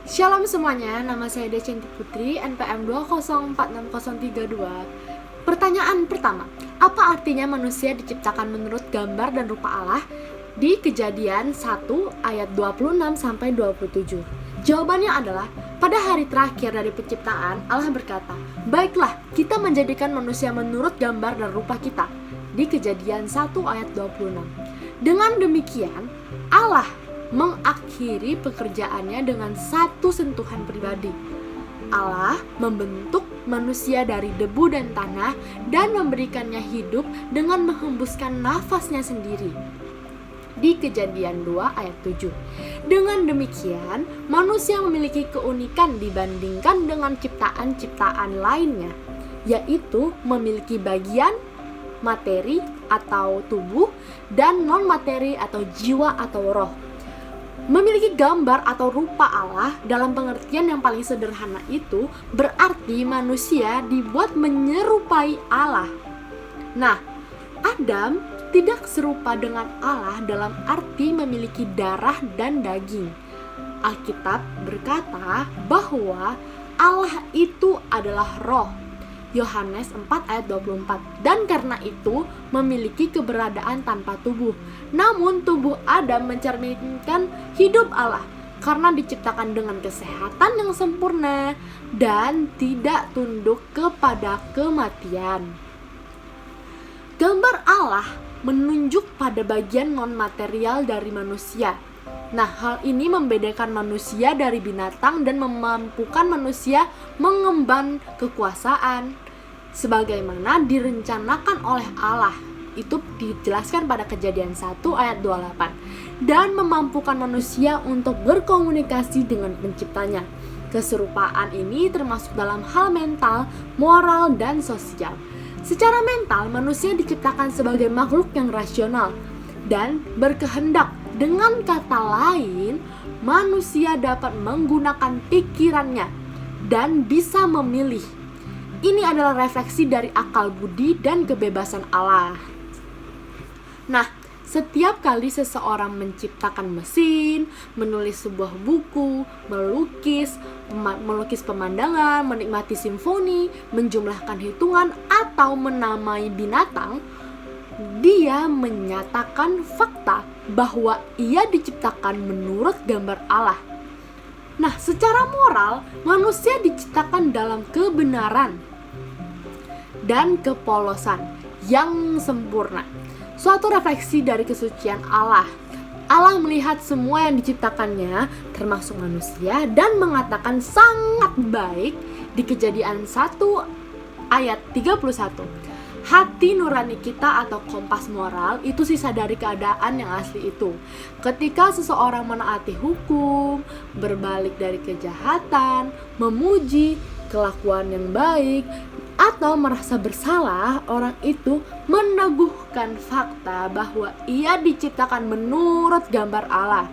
Shalom semuanya, nama saya Decenty Putri, NPM 2046032. Pertanyaan pertama, apa artinya manusia diciptakan menurut gambar dan rupa Allah? Di Kejadian 1 ayat 26-27. Jawabannya adalah, pada hari terakhir dari penciptaan, Allah berkata, "Baiklah, kita menjadikan manusia menurut gambar dan rupa kita." Di Kejadian 1 ayat 26. Dengan demikian, Allah mengakhiri pekerjaannya dengan satu sentuhan pribadi. Allah membentuk manusia dari debu dan tanah dan memberikannya hidup dengan menghembuskan nafasnya sendiri. Di Kejadian 2 ayat 7. Dengan demikian, manusia memiliki keunikan dibandingkan dengan ciptaan-ciptaan lainnya, yaitu memiliki bagian materi atau tubuh dan non-materi atau jiwa atau roh. Memiliki gambar atau rupa Allah dalam pengertian yang paling sederhana itu berarti manusia dibuat menyerupai Allah. Nah, Adam tidak serupa dengan Allah dalam arti memiliki darah dan daging. Alkitab berkata bahwa Allah itu adalah roh. Yohanes 4 ayat 24. Dan karena itu memiliki keberadaan tanpa tubuh. Namun tubuh Adam mencerminkan hidup Allah karena diciptakan dengan kesehatan yang sempurna dan tidak tunduk kepada kematian. Gambar Allah menunjuk pada bagian non-material dari manusia. Nah, hal ini membedakan manusia dari binatang dan memampukan manusia mengemban kekuasaan sebagaimana direncanakan oleh Allah. Itu dijelaskan pada Kejadian 1 ayat 28. Dan memampukan manusia untuk berkomunikasi dengan penciptanya. Keserupaan ini termasuk dalam hal mental, moral, dan sosial. Secara mental, manusia diciptakan sebagai makhluk yang rasional dan berkehendak. Dengan kata lain, manusia dapat menggunakan pikirannya dan bisa memilih. Ini adalah refleksi dari akal budi dan kebebasan Allah. Nah, setiap kali seseorang menciptakan mesin, menulis sebuah buku, melukis pemandangan, menikmati simfoni, menjumlahkan hitungan, atau menamai binatang, dia menyatakan fakta bahwa ia diciptakan menurut gambar Allah. Nah, secara moral, manusia diciptakan dalam kebenaran dan kepolosan yang sempurna. Suatu refleksi dari kesucian Allah. Allah melihat semua yang diciptakannya, termasuk manusia, dan mengatakan sangat baik di Kejadian 1 ayat 31. Hati nurani kita atau kompas moral itu sisa dari keadaan yang asli itu. Ketika seseorang menaati hukum, berbalik dari kejahatan, memuji kelakuan yang baik, atau merasa bersalah, orang itu meneguhkan fakta bahwa ia diciptakan menurut gambar Allah.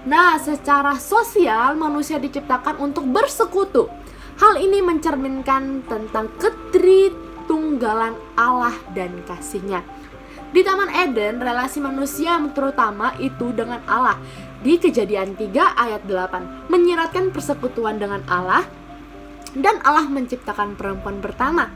Nah, secara sosial manusia diciptakan untuk bersekutu. Hal ini mencerminkan tentang ketritunggalan Allah dan kasih-Nya. Di Taman Eden, relasi manusia terutama itu dengan Allah. Di Kejadian 3 ayat 8 menyiratkan persekutuan dengan Allah. Dan Allah menciptakan perempuan pertama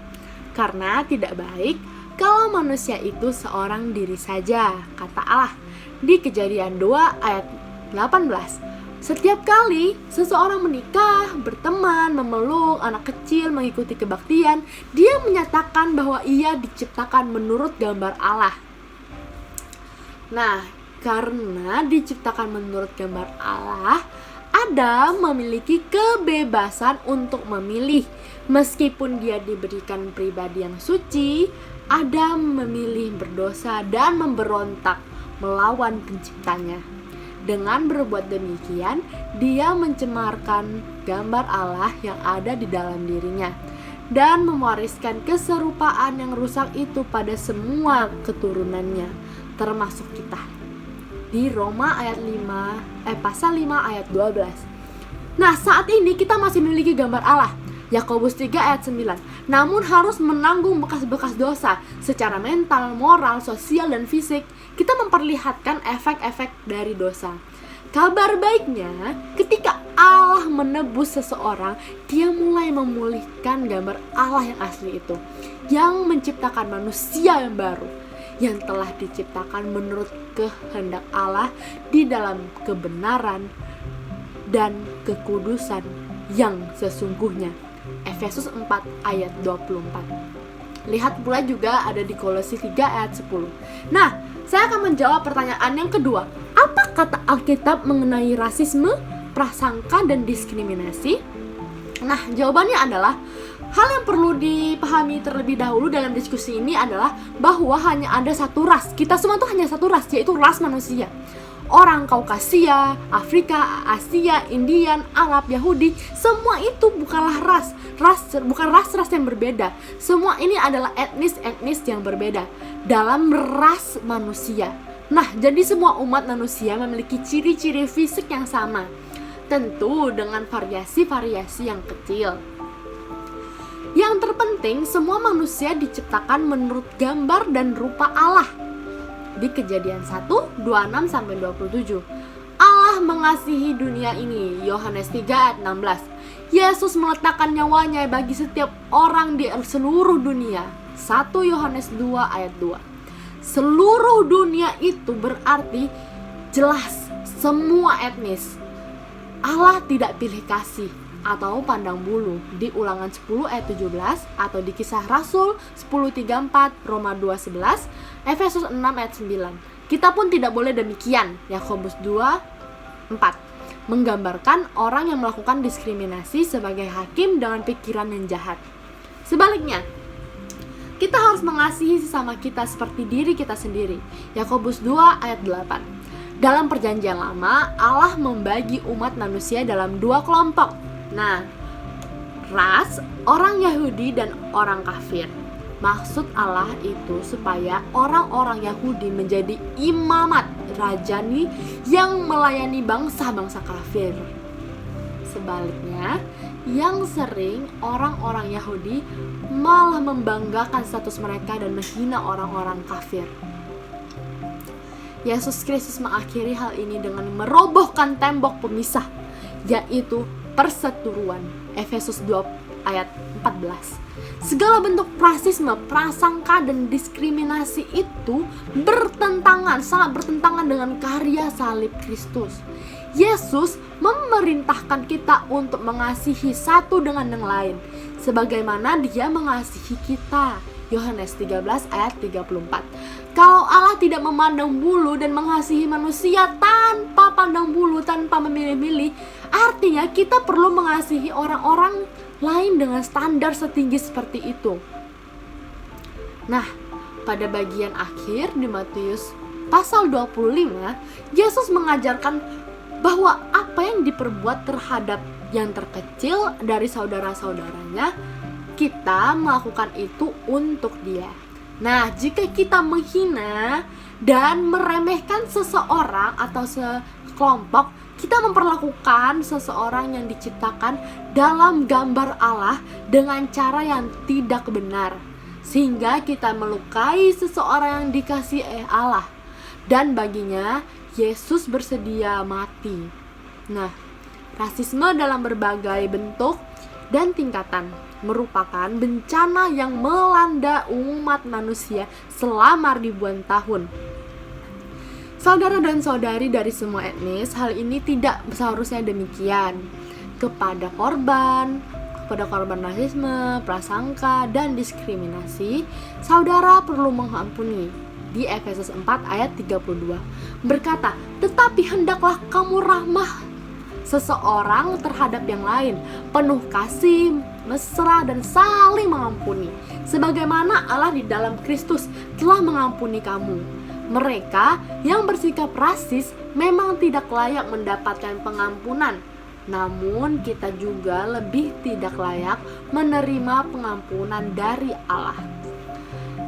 karena tidak baik kalau manusia itu seorang diri saja, kata Allah. Di Kejadian 2 ayat 18. Setiap kali seseorang menikah, berteman, memeluk anak kecil, mengikuti kebaktian, dia menyatakan bahwa ia diciptakan menurut gambar Allah. Nah, karena diciptakan menurut gambar Allah, Adam memiliki kebebasan untuk memilih. Meskipun dia diberikan pribadi yang suci, Adam memilih berdosa dan memberontak melawan penciptanya. Dengan berbuat demikian, dia mencemarkan gambar Allah yang ada di dalam dirinya dan mewariskan keserupaan yang rusak itu pada semua keturunannya, termasuk kita. Di Roma pasal 5 ayat 12. Nah, saat ini kita masih memiliki gambar Allah. Yakobus 3 ayat 9. Namun harus menanggung bekas-bekas dosa secara mental, moral, sosial, dan fisik. Kita memperlihatkan efek-efek dari dosa. Kabar baiknya, ketika Allah menebus seseorang, Dia mulai memulihkan gambar Allah yang asli itu, yang menciptakan manusia yang baru, yang telah diciptakan menurut kehendak Allah di dalam kebenaran dan kekudusan yang sesungguhnya. Efesus 4 ayat 24. Lihat pula juga ada di Kolose 3 ayat 10. Nah, saya akan menjawab pertanyaan yang kedua. Apa kata Alkitab mengenai rasisme, prasangka, dan diskriminasi? Nah, jawabannya adalah hal yang perlu dipahami terlebih dahulu dalam diskusi ini adalah bahwa hanya ada satu ras. Kita semua tuh hanya satu ras, yaitu ras manusia. Orang Kaukasia, Afrika, Asia, Indian, Arab, Yahudi, semua itu bukanlah bukan ras-ras yang berbeda. Semua ini adalah etnis-etnis yang berbeda dalam ras manusia. Nah, jadi semua umat manusia memiliki ciri-ciri fisik yang sama, tentu dengan variasi-variasi yang kecil. Yang terpenting, semua manusia diciptakan menurut gambar dan rupa Allah. Di Kejadian 1, 26-27. Allah mengasihi dunia ini, Yohanes 3 ayat 16. Yesus meletakkan nyawanya bagi setiap orang di seluruh dunia, 1 Yohanes 2 ayat 2. Seluruh dunia itu berarti jelas semua etnis. Allah tidak pilih kasih atau pandang bulu di Ulangan 10 ayat 17, atau di Kisah Rasul 10:34, Roma 2:11, Efesus 6 ayat 9. Kita pun tidak boleh demikian. Yakobus 2:4 menggambarkan orang yang melakukan diskriminasi sebagai hakim dengan pikiran yang jahat. Sebaliknya, kita harus mengasihi sesama kita seperti diri kita sendiri. Yakobus 2 ayat 8. Dalam Perjanjian Lama, Allah membagi umat manusia dalam dua kelompok. Nah, ras orang Yahudi dan orang kafir. Maksud Allah itu supaya orang-orang Yahudi menjadi imamat rajani yang melayani bangsa-bangsa kafir. Sebaliknya, yang sering orang-orang Yahudi malah membanggakan status mereka dan menghina orang-orang kafir. Yesus Kristus mengakhiri hal ini dengan merobohkan tembok pemisah, yaitu perseteruan. Efesus 2 ayat 14. Segala bentuk rasisme, prasangka, dan diskriminasi itu sangat bertentangan dengan karya salib Kristus. Yesus memerintahkan kita untuk mengasihi satu dengan yang lain, sebagaimana Dia mengasihi kita. Yohanes 13 ayat 34. Kalau Allah tidak memandang bulu dan mengasihi manusia tanpa pandang bulu, tanpa memilih-milih, artinya kita perlu mengasihi orang-orang lain dengan standar setinggi seperti itu. Nah, pada bagian akhir di Matius pasal 25, Yesus mengajarkan bahwa apa yang diperbuat terhadap yang terkecil dari saudara-saudaranya, kita melakukan itu untuk Dia. Nah, jika kita menghina dan meremehkan seseorang atau sekelompok, kita memperlakukan seseorang yang diciptakan dalam gambar Allah dengan cara yang tidak benar, sehingga kita melukai seseorang yang dikasihi Allah, dan baginya Yesus bersedia mati. Nah, rasisme dalam berbagai bentuk dan tingkatan merupakan bencana yang melanda umat manusia selama ribuan tahun. Saudara dan saudari dari semua etnis, hal ini tidak seharusnya demikian. Kepada korban rasisme, prasangka, dan diskriminasi, saudara perlu mengampuni. Di Efesus 4 ayat 32 berkata, "Tetapi hendaklah kamu ramah seseorang terhadap yang lain, penuh kasih, mesra, dan saling mengampuni, sebagaimana Allah di dalam Kristus telah mengampuni kamu." Mereka yang bersikap rasis memang tidak layak mendapatkan pengampunan, namun kita juga lebih tidak layak menerima pengampunan dari Allah.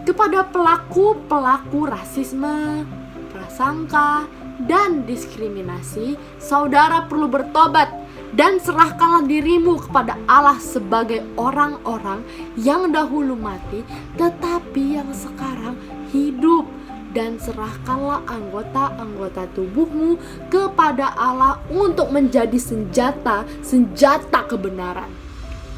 Kepada pelaku-pelaku rasisme, prasangka, dan diskriminasi, saudara perlu bertobat dan serahkanlah dirimu kepada Allah sebagai orang-orang yang dahulu mati tetapi yang sekarang hidup. dan serahkanlah anggota-anggota tubuhmu kepada Allah untuk menjadi senjata kebenaran.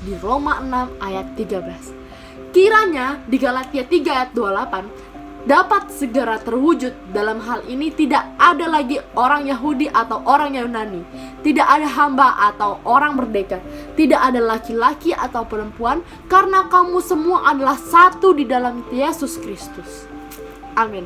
Di Roma 6 ayat 13. Kiranya di Galatia 3 ayat 28 dapat segera terwujud. Dalam hal ini tidak ada lagi orang Yahudi atau orang Yunani, tidak ada hamba atau orang merdeka, tidak ada laki-laki atau perempuan, karena kamu semua adalah satu di dalam Yesus Kristus. Amin.